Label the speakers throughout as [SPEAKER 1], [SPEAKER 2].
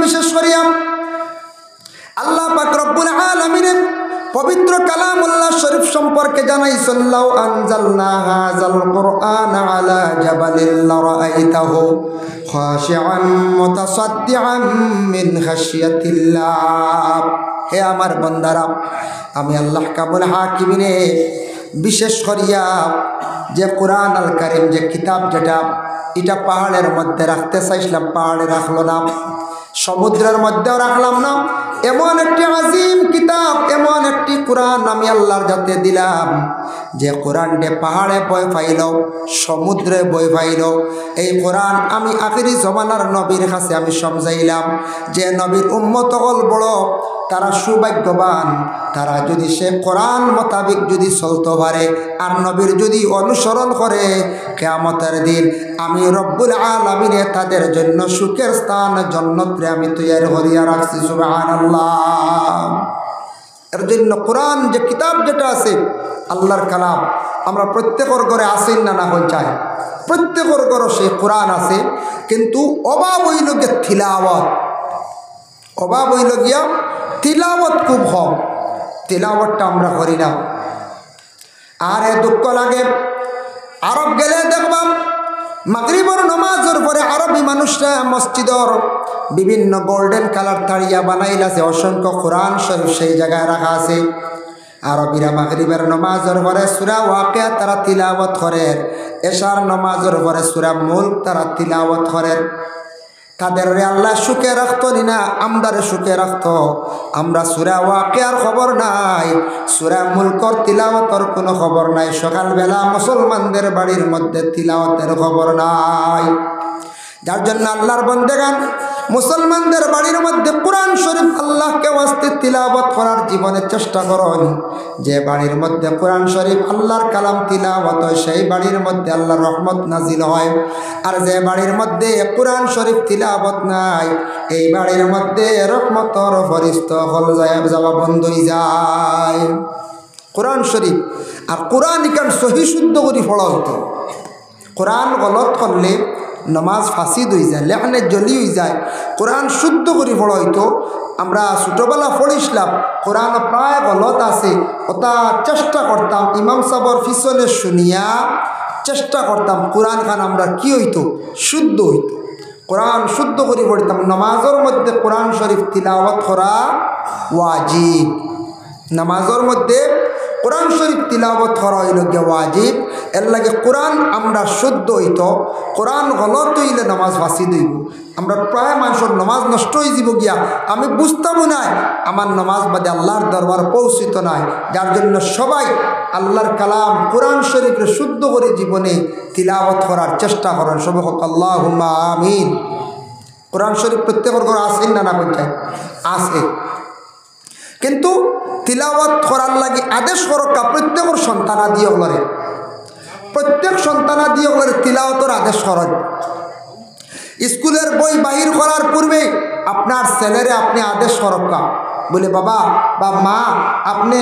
[SPEAKER 1] বিশেষ করিয়া আল্লাহ পাক রব্বুল আলামিনের পবিত্র কালামুল্লাহ শরীফ সম্পর্কে জানাইছেন লাউ আনজালনা হাযাল কুরআনা আলা জাবালিন লারাআইতাহু খাশিআন মুতাসাদ্দিআন মিন খাশিয়াতিল্লাহ। হে আমার বান্দারা, আমি আল্লাহ কাবুল হাকিমিনে বিশেষ করিয়া যে কোরআন আল কারীম যে কিতাব যেটা এটা পাহাড়ের মধ্যে রাখতে চাইছিলাম, পাহাড়ে রাখলো না, সমুদ্রের মধ্যেও রাখলাম না। এমন একটি আজিম কিতাব, এমন একটি কোরআন আমি আল্লাহর যাতে দিলাম যে কোরআনটে পাহাড়ে বই পাইল, সমুদ্রে বই পাইল। এই কোরআন আমি আখিরি জমানার নবীর কাছে আমি সমঝাইলাম যে নবীর উম্মত হল বড়, তারা সৌভাগ্যবান, তারা যদি সে কোরআন মোতাবিক যদি চলতে পারে আর নবীর যদি অনুসরণ করে, কিয়ামতের দিন আমি রব্বুল আলামিনে তাদের জন্য সুখের স্থান জান্নাতে আমি তৈরি করিয়া রাখছি। সুবহানাল্লাহ। এর জন্য কোরআন যে কিতাব যেটা আছে আল্লাহর কালাম, আমরা প্রত্যেকের ঘরে আসেন না হয়ে যায়, প্রত্যেকের ঘরে সেই কোরআন আছে, কিন্তু অভাব হইল গিয়া তিলাওয়াত, অভাব হইল গিয়া তিলাওয়াত খুব কম, তিলাওয়াতটা আমরা করি না। আর এ দুঃখ লাগে, আরব গেলে দেখবাম মাগরিবের নামাজের পরে আরবি মানুষরা মসজিদর বিভিন্ন গোল্ডেন কালার তাড়িয়া বানাইলাছে, অসংখ্য কোরআন শরীফ সেই জায়গায় রাখা আছে। আরবিরা মাগরিবের নামাজের পরে সূরা ওয়াকিয়া তারা তিলাওয়াত করে, এশার নামাজের পরে সূরা মুলক তারা তিলাওয়াত করে। তাদের আল্লাহ সুখে রাখতো না, আমদারে সুখে রাখতো। আমরা সূরা ওয়াকিয়ার খবর নাই, সূরা মুলকর তিলাওয়াতের কোনো খবর নাই। সকালবেলা মুসলমানদের বাড়ির মধ্যে তিলাওয়াতের খবর নাই। যার জন্য আল্লাহর বান্দাগণ মুসলমানদের বাড়ির মধ্যে কোরআন শরীফ আল্লাহকে ওয়াস্তে তিলাওয়াত করার জীবনে চেষ্টা করুন। যে বাড়ির মধ্যে কোরআন শরীফ আল্লাহর কালাম তিলাওয়াত হয় সেই বাড়ির মধ্যে আল্লাহর রহমত নাজিল হয়। আর যে বাড়ির মধ্যে কোরআন শরীফ তিলাওয়াত নাই এই বাড়ির মধ্যে রহমতর ফেরেশতা হল যাওয়া বন্ধ হয়ে যায়। কোরআন শরীফ আর কোরআন ইকান সহি শুদ্ধ করে পড়া হতো। কোরআন গলত করলে নমাজ ফাঁসিদ হয়ে যায়, লেখানে জলি হয়ে যায়। কোরআন শুদ্ধ করে পড়া হইতো। আমরা ছোটোবেলা পড়িছিলাম, কোরআন প্রায় গলত আছে, ওটা চেষ্টা করতাম ইমাম সাহর পিছনে শুনিয়া চেষ্টা করতাম কোরআন খান আমরা কি হইতো শুদ্ধ হইতো। কোরআন শুদ্ধ করে পড়তাম। নামাজের মধ্যে কোরআন শরীফ তিলাওয়াত করা ওয়াজিব, নামাজের মধ্যে কোরআন শরীফ তিলাওয়াত করা হইল গিয়া ওয়াজিব। এর লাগে কোরআন আমরা শুদ্ধ হইতো, কোরআন গলত হইলে নামাজ ফাঁসিদ হইব। আমরা প্রায় মানুষের নামাজ নষ্ট হয়ে যাব গিয়া আমি বুঝতামও নাই আমার নামাজ বাদে আল্লাহর দরবার পৌঁছিত নাই। যার জন্য সবাই আল্লাহর কালাম কোরআন শরীফের শুদ্ধ করে জীবনে তিলাওয়াত করার চেষ্টা করেন। সবাই হোক আল্লাহুম্মা আমিন। কোরআন শরীফ প্রত্যেকের ঘরে আসেন না পঞ্চায়েত আছে, কিন্তু তিলাওয়াত করার লাগে আদেশ করকা প্রত্যেকের সন্তানাদি ওগুলোরে, প্রত্যেক সন্তানাদি ওগুলোরে তিলাওয়াতের আদেশ করেন। স্কুলের বই বাহির করার পূর্বে আপনার ছেলেরে আপনি আদেশ করকা বলে বাবা বা মা আপনি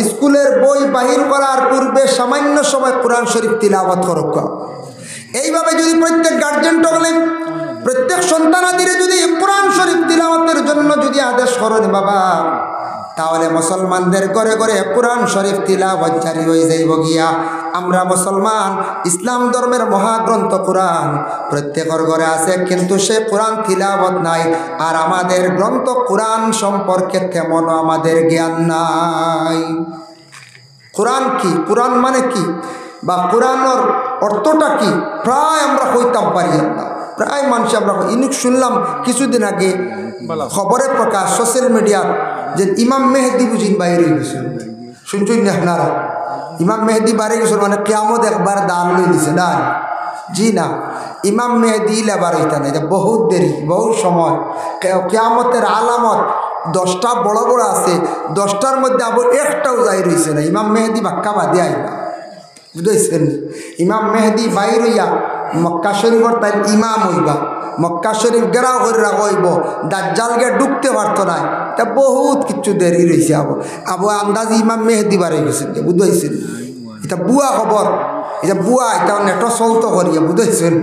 [SPEAKER 1] স্কুলের বই বাহির করার পূর্বে সামান্য সময় কোরআন শরীফ তিলাওয়াত করকা। এইভাবে যদি প্রত্যেক গার্জেন টগলে প্রত্যেক সন্তানাদিরে যদি কোরআন শরীফ তিলাওয়াতের জন্য যদি আদেশ করেন বাবা, তাহলে মুসলমানদের ঘরে ঘরে কোরআন শরীফ তিলাওয়াত জারি হয়ে যাইব গিয়া। আমরা মুসলমান, ইসলাম ধর্মের মহাগ্রন্থ কোরআন প্রত্যেকের ঘরে আছে, কিন্তু সে কোরআন তিলাওয়াত নাই। আর আমাদের গ্রন্থ কোরআন সম্পর্কে তেমন আমাদের জ্ঞান নাই। কোরআন কি, কোরআন মানে কি, বা কোরআনের অর্থটা কি প্রায় আমরা কইতাম পারি না। প্রায় মানুষ আমরা ইনুক শুনলাম কিছুদিন আগে খবরে প্রকাশ সোশ্যাল মিডিয়ার যে ইমাম মেহেদি বুঝিন বাইরে গেছে, শুনছেন না আপনারা? ইমাম মেহেদি বাইরে গেছিল মানে কিয়ামত একবার দান লই দিছে দান। জি না, ইমাম মেহেদি লেবার হইতা না, এটা বহুত দেরি, বহুত সময়। কিয়ামতের আলামত 10টা বড় বড় আছে, 10টার মধ্যে আবার একটাও যাই রয়েছে না। ইমাম মেহেদি বাক্কা বাদে আইবা, বুঝেছেন? ইমাম মেহেদি বাইর হইয়া মক্কা শরীফর তাই ইমাম হইবা, মক্কা শরীফ গেরাও করে রাখব, দাজ্জাল গে ঢুকতে পারতো না। তা বহুত কিছু দেরি রয়েছে। আবু আন্দাজি ইমাম মেহেদি বাড়ি গেছেন, বুঝেছেন? এটা বুয়া খবর, এটা বুয়া, এটা নেট চলতো করিয়া, বুঝেছেন?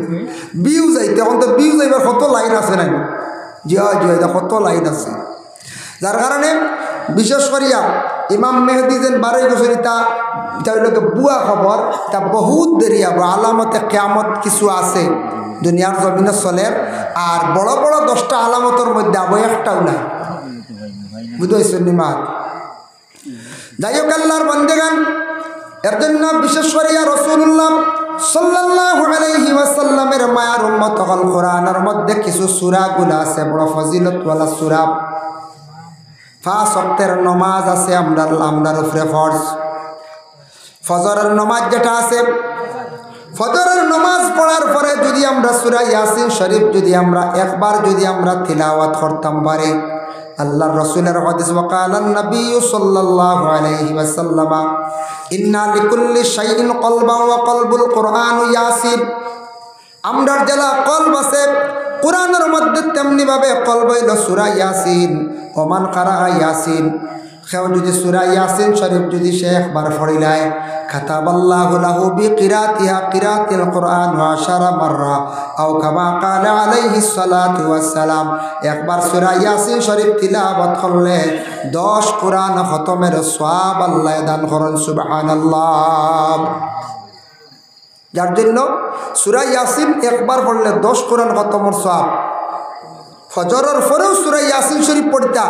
[SPEAKER 1] বিউ যাইতে এখন তো বিউ যাইবার কত লাইন আছে নাই, জিয়া জিয়া এটা কত লাইন আছে, যার কারণে বিশেষ করিয়া ইমাম মেহেদি যেন 12 বছর তা হইলকে বুয়া খবর, তা বহুত দেরি হব। আলামতে কিয়ামত কিছু আছে দুনিয়ার জমিনে চলের, আর বড় বড় 10টা আলামতের মধ্যে আবো একটাও নাই, বুঝতে নিমাত। যাই হোক আল্লাহর বান্দেগান, এর জন্য বিশেষ করিয়া রাসূলুল্লাহ সাল্লাল্লাহু আলাইহি ওয়াসাল্লামের মায়ার উম্মত হল কোরআনের মধ্যে কিছু সূরাগুলো আছে বড় ফজিলতওয়ালা সূরা। 5 ওয়াক্তের নামাজ আছে আমরার উপরে ফরজ। ফজরের নামাজ যেটা আছে, ফজরের নামাজ পড়ার পরে যদি আমরা সূরা ইয়াসিন শরীফ যদি আমরা একবার যদি আমরা তিলাওয়াত করতাম পারি, আল্লাহর রাসূলের হাদিস ওয়াকালান নবী সাল্লাল্লাহু আলাইহি ওয়াসাল্লাম ইন্না লিকুল্লি শাইইন কলবান ওয়া কলবুল কুরআন ইয়াসিন। আমরার জেলা কলব আছে কোরআনের মধ্যে, তেমনি ভাবে কলব হইল সূরা ইয়াসিন। ওমান কারা ইয়াসিন, কেউ যদি সূরা ইয়াসিন শরীফ যদি সে একবার পড়িলায়, কাতাবাল্লাহু লাহু বিকিরাতিহা কিরাতিল কুরআন ওয়া 10 মাররা আও কামা ক্বালা আলাইহিস সালাতু ওয়াস সালাম। একবার সূরা ইয়াসিন শরীফ তিলাওয়াত করলে 10 কোরআন খতমের সওয়াব আল্লাহ দান করেন, সুবহানাল্লাহ। যার জন্য সূরা ইয়াসিন একবার পড়লে 10 কোরআন খতমের সওয়াব। ফজরের পরেও সূরা ইয়াসিন শরীফ পড়তা।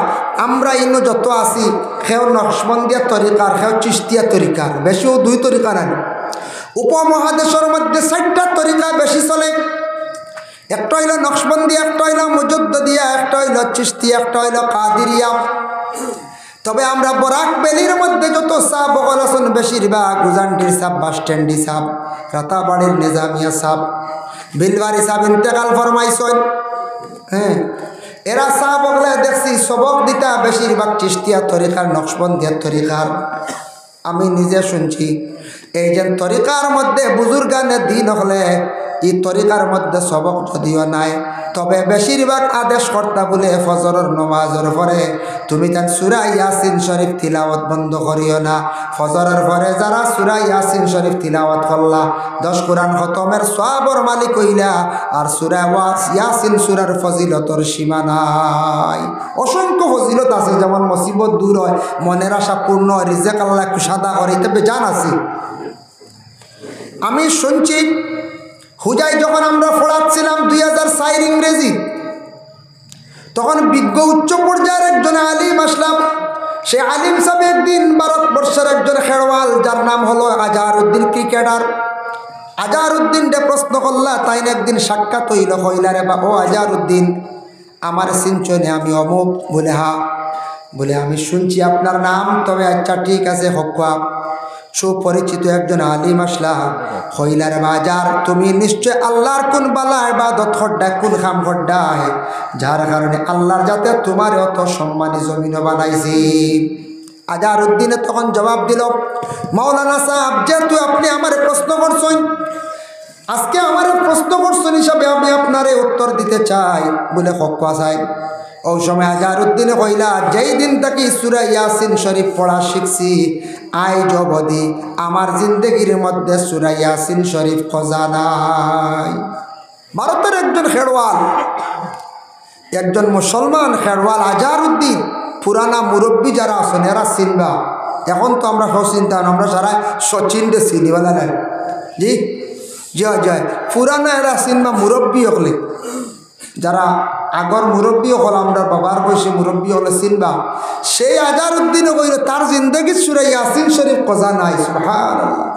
[SPEAKER 1] আমরা ইনো যত আছি, কেউ নকশবন্দিয়া তরিকার, কেউ চিশতিয়া তরিকার, বেশিও 2 তরিকার আনি। উপমহাদেশের মধ্যে 4টা তরিকা বেশি চলে। একটা হইল নকশবন্দিয়া, একটা হইল মুজদ্দিদিয়া, একটা হইল চিশতিয়া, একটা হইল কাদিরিয়া। তবে আমরা বরাক ভ্যালির মধ্যে যত সাহ বগল আছেন, বেশিরভাগ গুজান্ডির সাহ, বাসস্ট্যান্ডি সাহ, রাতাবাড়ির নিজামিয়া সাহ, বিলবাড়ি সাহ ইন্তেকাল ফরমাইছেন। হ্যাঁ, এরা সাহ বগলে দেখছি সবক দিতা বেশিরভাগ চিশতিয়া তরিকার, নকশবন্দিয়ার তরিকার। আমি নিজে শুনছি এই যে তরিকার মধ্যে বুজুর্গানে দিন হলে এই তরিকার মধ্যে সবক যদিও নাই, তবে বেশিরভাগ আদেশ কর্তা বলে ফজরের নামাজের পরে তুমি যেন সূরা ইয়াসিন শরীফ তিলাওয়াত বন্ধ করিও না। ফজরের পরে যারা সূরা ইয়াসিন শরীফ তিলাওয়াত করলা 10 কোরআন খতমের সওয়াবের মালিক হইলা। আর সূরা ইয়াসিন সূরার ফজিলতর সীমা নাই, অসংখ্য ফজিলত আছে। যেমন মুসিবত দূর হয়, মনের আশা পূর্ণ হয়, রিজিক আল্লাহ একটু সাদা করে, তবে জান আছে। আমি শুনছি হুজাই যখন আমরা পড়াচ্ছিলাম 2004 ইংরেজি, তখন বিজ্ঞ উচ্চ পর্যায়ের একজন আলিম আসলাম। সে আলিম সাহেব একদিন ভারতবর্ষের একজন খেলোয়াড়, যার নাম হলো আজহারউদ্দিন, ক্রিকেটার। আজহারউদ্দিন ডে প্রশ্ন করলা, তাই একদিন সাক্ষাৎ হইল। হইলা রে বাবু আজহারউদ্দিন, আমার সিনচনে আমি অমুক। বলে হা। বলে আমি শুনছি আপনার নাম, তবে আচ্ছা ঠিক আছে হকুয়া। সুপরিচিত একজন আলিম আসলা। হইলার বাজার, তুমি নিশ্চয় আল্লাহর কোন বালা ইবাদত খড্ডায়, কোন খাম খড্ডায়, যার কারণে আল্লাহর যাতে তোমার অত সম্মানী জমিন বানাইছি। আজহারউদ্দিনে তখন জবাব দিল, মাওলানা সাহেব, যেহেতু আপনি আমার প্রশ্ন করছেন, আজকে আমার প্রশ্ন করছেন হিসাবে আমি আপনারে উত্তর দিতে চাই। বলে হকুয়া সাহেব। ওই সময় আজহারউদ্দিনে কইলা, যেই দিন থেকে সূরা ইয়াসিন শরীফ পড়া শিখছি, আজ অবধি আমার জিন্দগির মধ্যে সূরা ইয়াসিন শরীফ খোঁজা নাই। ভারতের একজন খেলোয়াড়, একজন মুসলমান খেলোয়াড় আজহারউদ্দিন। পুরানা মুরব্বী যারা আছেন এরা চিনবা। এখন তো আমরা সব চিন্তা, আমরা সারা সচিন দে চিনিবালা নাই। জি জয় জয়, পুরানা এরা চিনবা মুরব্বী হলে, যারা আগর মুরব্বী হল, আমরা বাবার বয়সী মুরব্বী হলে চিনবা। সেই আজহারউদ্দিনও কইল তার জিন্দগির সূরা ইয়াসিন শরীফ খোঁজা নাই। সুবহানাল্লাহ।